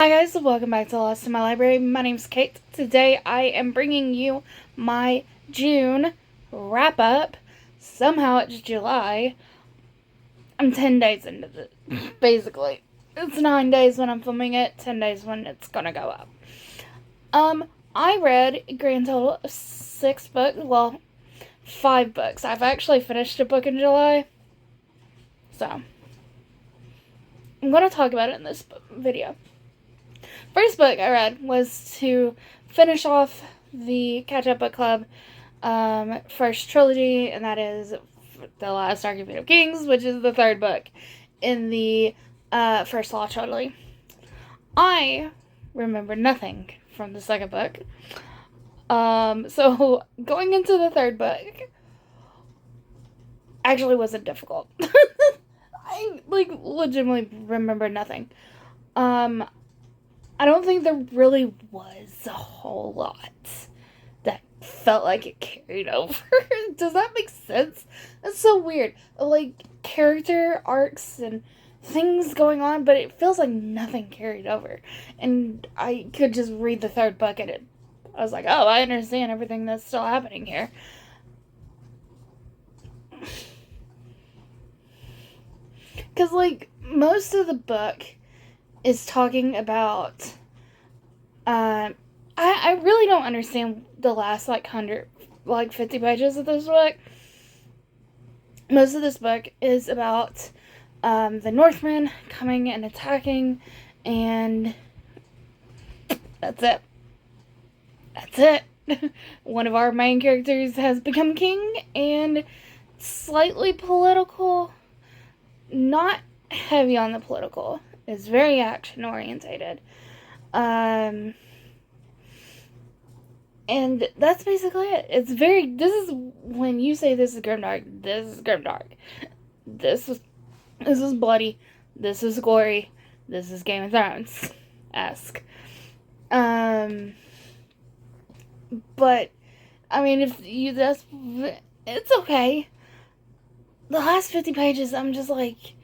Hi guys, welcome back to Lost in My Library. My name's Kate. Today I am bringing you my June wrap-up. Somehow it's July. I'm 10 days into it, basically. It's 9 days when I'm filming it, 10 days when it's gonna go up. I read a grand total of 6 books, well, 5 books. I've actually finished a book in July, so I'm gonna talk about it in this video. First book I read was to finish off the Catch Up Book Club first trilogy, and that is The Last Argument of Kings, which is the third book in the First Law trilogy. I remember nothing from the second book. So going into the third book actually wasn't difficult. I legitimately remember nothing. I don't think there really was a whole lot that felt like it carried over. Does that make sense? That's so weird. Character arcs and things going on, but it feels like nothing carried over. And I could just read the third book and I was like, oh, I understand everything that's still happening here. Because, most of the book is talking about I really don't understand the last 50 pages of this book. Most of this book is about the Northmen coming and attacking, and that's it. One of our main characters has become king, and slightly political, not heavy on the political. It's very action orientated. And that's basically it. This is when you say this is grimdark, this is grimdark. This is bloody, this is gory, this is Game of Thrones-esque. But, I mean, it's okay. The last 50 pages, I'm just like,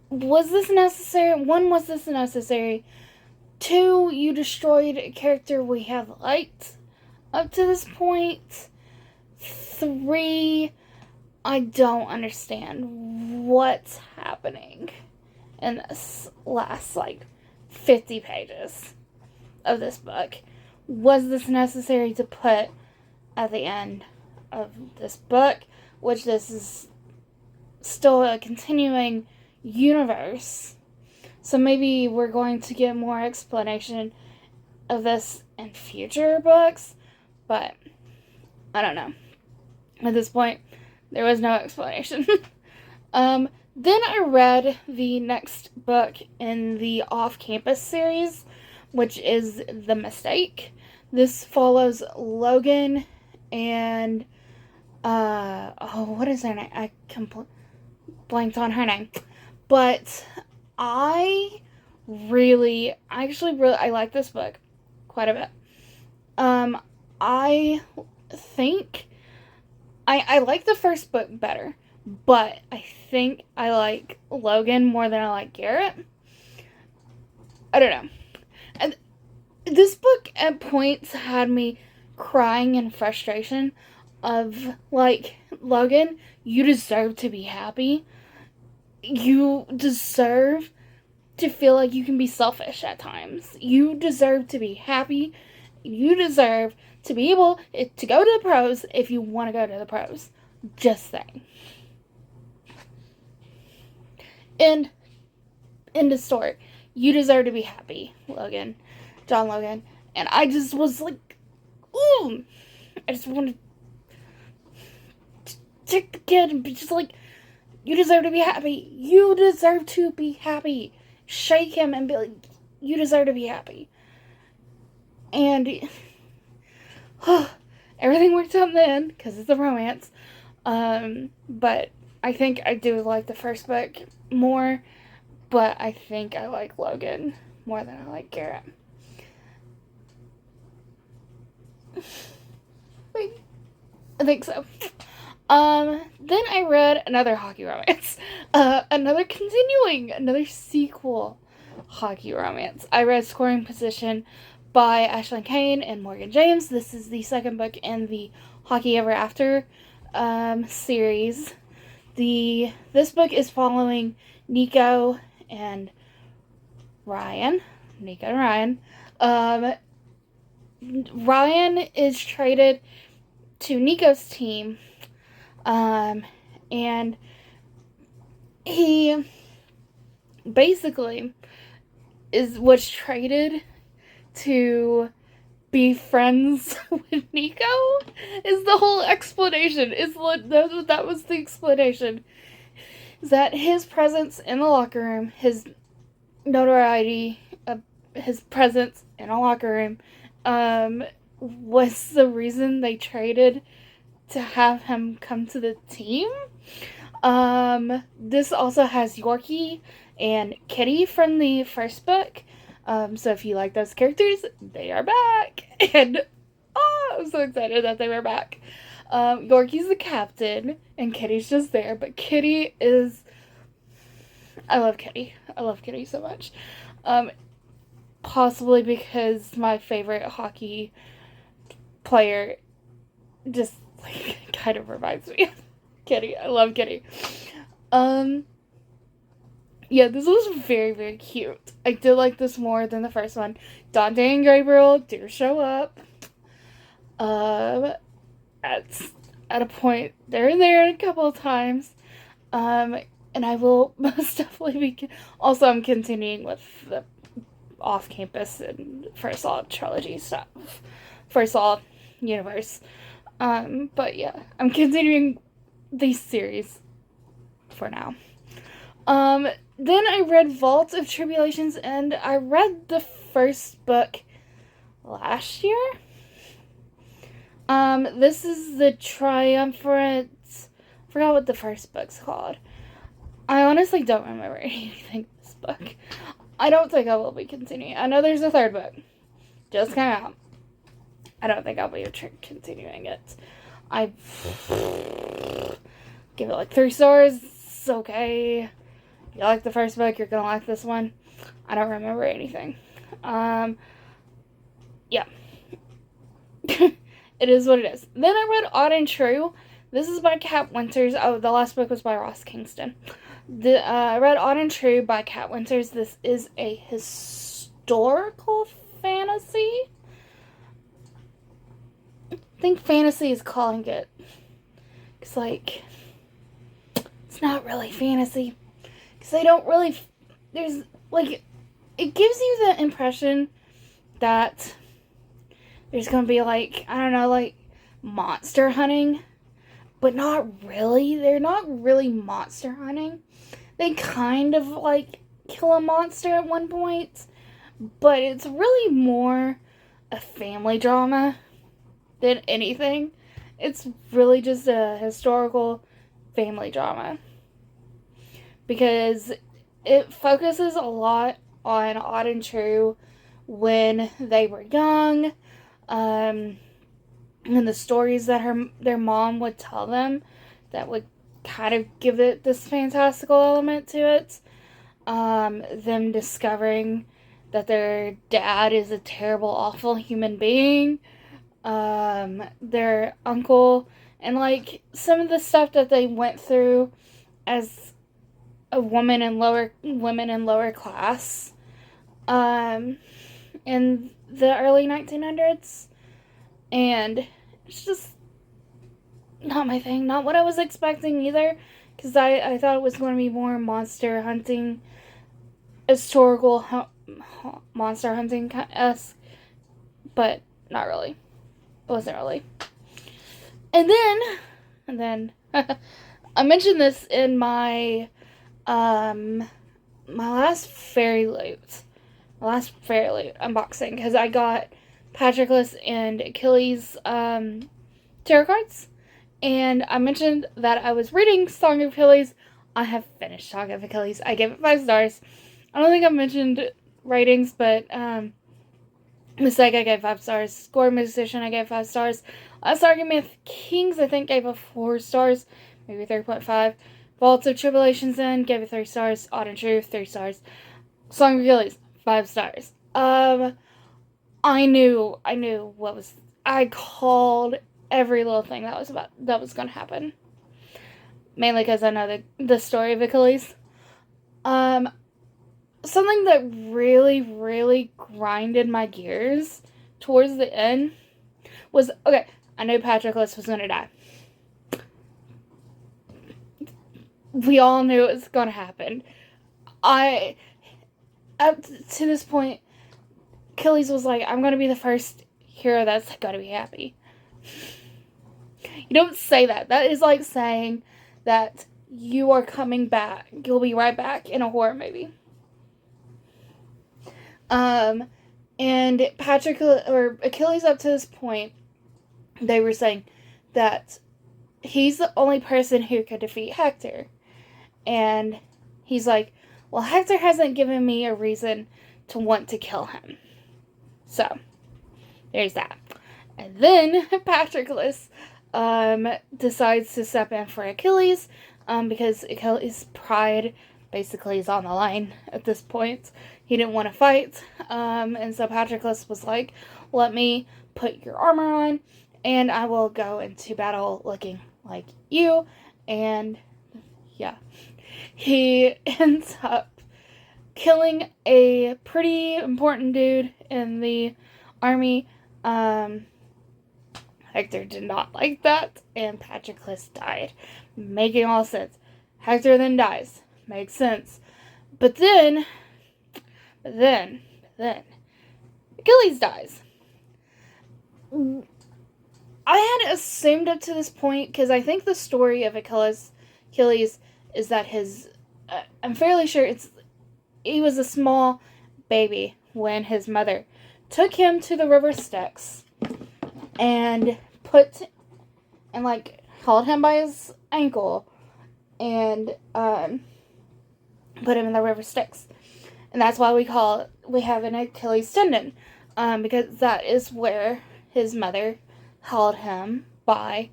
was this necessary? 1, was this necessary? 2, you destroyed a character we have liked up to this point. 3, I don't understand what's happening in this last, 50 pages of this book. Was this necessary to put at the end of this book, which this is still a continuing universe? So maybe we're going to get more explanation of this in future books, but I don't know. At this point, there was no explanation. Then I read the next book in the Off-Campus series, which is The Mistake. This follows Logan and, what is her name? I blanked on her name. But I like this book quite a bit. I think I like the first book better, but I think I like Logan more than I like Garrett. I don't know. And this book at points had me crying in frustration of, Logan, you deserve to be happy. You deserve to feel like you can be selfish at times. You deserve to be happy. You deserve to be able to go to the pros if you want to go to the pros. Just saying. And end of story. You deserve to be happy, Logan. John Logan. And I just was like, ooh. I just wanted to take the kid and be just like, you deserve to be happy. You deserve to be happy. Shake him and be like, you deserve to be happy. And everything worked out then, because it's a romance. But I think I do like the first book more, but I think I like Logan more than I like Garrett. Wait, I think so. Then I read another hockey romance. Another sequel hockey romance. I read Scoring Position by Ashlyn Kane and Morgan James. This is the second book in the Hockey Ever After series. This book is following Nico and Ryan. Ryan is traded to Nico's team, and he basically was traded to be friends with Nico. Is the whole explanation. That was the explanation. Is that his presence in the locker room, his notoriety, his presence in a locker room, was the reason they traded to have him come to the team. This also has Yorkie and Kitty from the first book. So if you like those characters, they are back. And I'm so excited that they were back. Yorkie's the captain, and Kitty's just there. But Kitty is... I love Kitty. I love Kitty so much. Possibly because my favorite hockey player just, like, kind of reminds me of Kitty. I love Kitty. Yeah, this was very, very cute. I did like this more than the first one. Dante and Gabriel do show up. At a point, they're there a couple of times. And I will most definitely be... Also, I'm continuing with the off-campus and First Law trilogy stuff. First Law universe. But yeah, I'm continuing these series for now. Then I read Vault of Tribulations, and I read the first book last year. This is the Triumvirate... I forgot what the first book's called. I honestly don't remember anything in this book. I don't think I will be continuing. I know there's a third book. Just came out. I don't think I'll be continuing it. I give it like 3 stars. It's okay. If you like the first book, you're gonna like this one. I don't remember anything. Yeah. It is what it is. Then I read Odd and True. This is by Kat Winters. Oh, the last book was by Ross Kingston. I read Odd and True by Kat Winters. This is a historical fantasy. I think fantasy is calling it. It's like, it's not really fantasy. Because they don't really, there's, like, it gives you the impression that there's going to be, like, I don't know, like, monster hunting. But not really. They're not really monster hunting. They kind of, like, kill a monster at one point. But it's really more a family drama than anything. It's really just a historical family drama. Because it focuses a lot on Odd and True when they were young. And the stories that their mom would tell them that would kind of give it this fantastical element to it. Them discovering that their dad is a terrible, awful human being. Their uncle, and like some of the stuff that they went through as a women in lower class in the early 1900s. And it's just not my thing. Not what I was expecting either. Because I thought it was going to be more monster hunting, historical monster hunting-esque. But not really. It wasn't really. And then, I mentioned this in my last Fairy Loot unboxing. Because I got Patroclus and Achilles tarot cards, and I mentioned that I was reading Song of Achilles. I have finished Song of Achilles. I gave it 5 stars. I don't think I mentioned ratings, but Mistake I gave 5 stars. Score Musician I gave 5 stars. Last Argument of Kings I think gave a 4 stars, maybe 3.5. Vaults of Tribulations End gave it 3 stars. Odd and True 3 stars. Song of Achilles, 5 stars. I knew what was. I called every little thing that was gonna happen. Mainly because I know the story of Achilles. Something that really, really grinded my gears towards the end was, okay, I knew Patroclus was gonna die. We all knew it was gonna happen. Up to this point, Achilles was like, I'm gonna be the first hero that's gonna be happy. You don't say that. That is like saying that you are coming back. You'll be right back in a horror movie. And Achilles up to this point, they were saying that he's the only person who could defeat Hector. And he's like, well, Hector hasn't given me a reason to want to kill him. So, there's that. And then Patroclus decides to step in for Achilles because Achilles' pride basically is on the line at this point. He didn't want to fight. And so Patroclus was like, let me put your armor on and I will go into battle looking like you. And yeah, he ends up killing a pretty important dude in the army. Hector did not like that, and Patroclus died. Making all sense. Hector then dies. Makes sense. But then, Achilles dies. I had assumed up to this point, because I think the story of Achilles is that I'm fairly sure he was a small baby when his mother took him to the river Styx and held him by his ankle and put him in the river Styx. And that's why we have an Achilles tendon, because that is where his mother held him by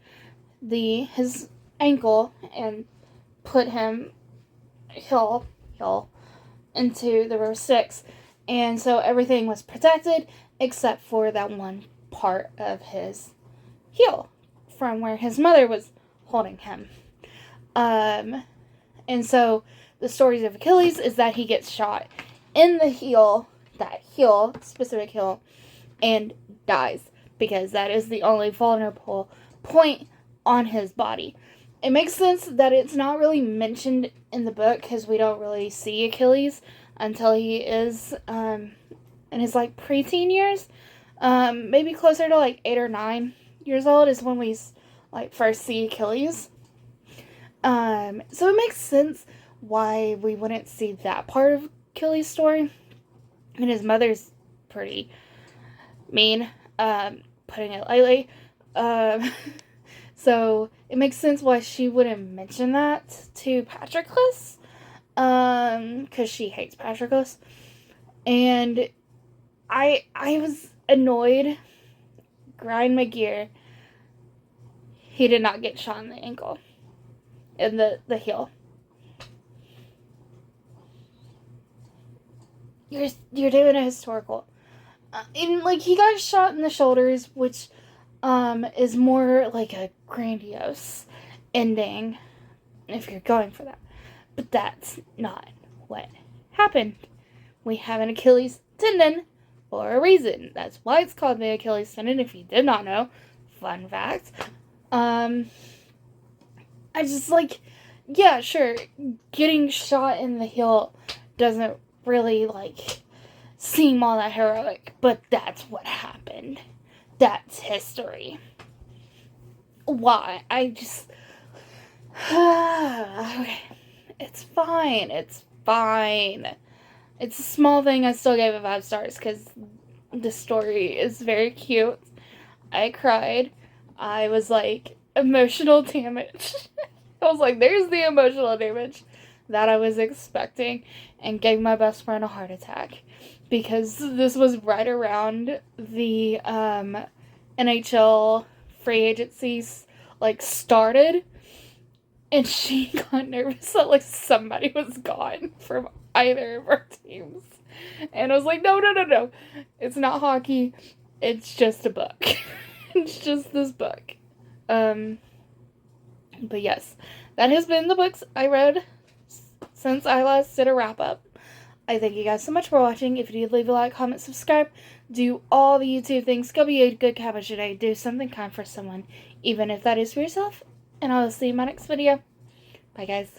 his ankle and put him heel into the river Styx. And so everything was protected except for that one part of his heel from where his mother was holding him. And so the stories of Achilles is that he gets shot in the heel, specific heel, and dies because that is the only vulnerable point on his body. It makes sense that it's not really mentioned in the book because we don't really see Achilles until he is in his preteen years. Maybe closer to 8 or 9 years old is when we first see Achilles. So it makes sense why we wouldn't see that part of Achilles' story. And his mother's pretty mean, putting it lightly. So it makes sense why she wouldn't mention that to Patroclus, because she hates Patroclus. And I was annoyed. Grind my gear. He did not get shot in the ankle. In the heel. You're doing a historical. And he got shot in the shoulders, which is more like a grandiose ending if you're going for that. But that's not what happened. We have an Achilles tendon for a reason. That's why it's called the Achilles tendon, if you did not know. Fun fact. I just yeah, sure, getting shot in the heel doesn't really seem all that heroic, but that's what happened. That's history. Why? Okay. It's fine. It's fine. It's a small thing. I still gave it 5 stars because the story is very cute. I cried. I was emotional damage. I was there's the emotional damage that I was expecting, and gave my best friend a heart attack because this was right around the NHL free agencies started, and she got nervous that somebody was gone from either of our teams. And I was like, no. It's not hockey. It's just a book. It's just this book. But yes, that has been the books I read since I last did a wrap-up. I thank you guys so much for watching. If you did, leave a like, comment, subscribe. Do all the YouTube things. Go be a good cabbage today. Do something kind for someone, even if that is for yourself. And I'll see you in my next video. Bye, guys.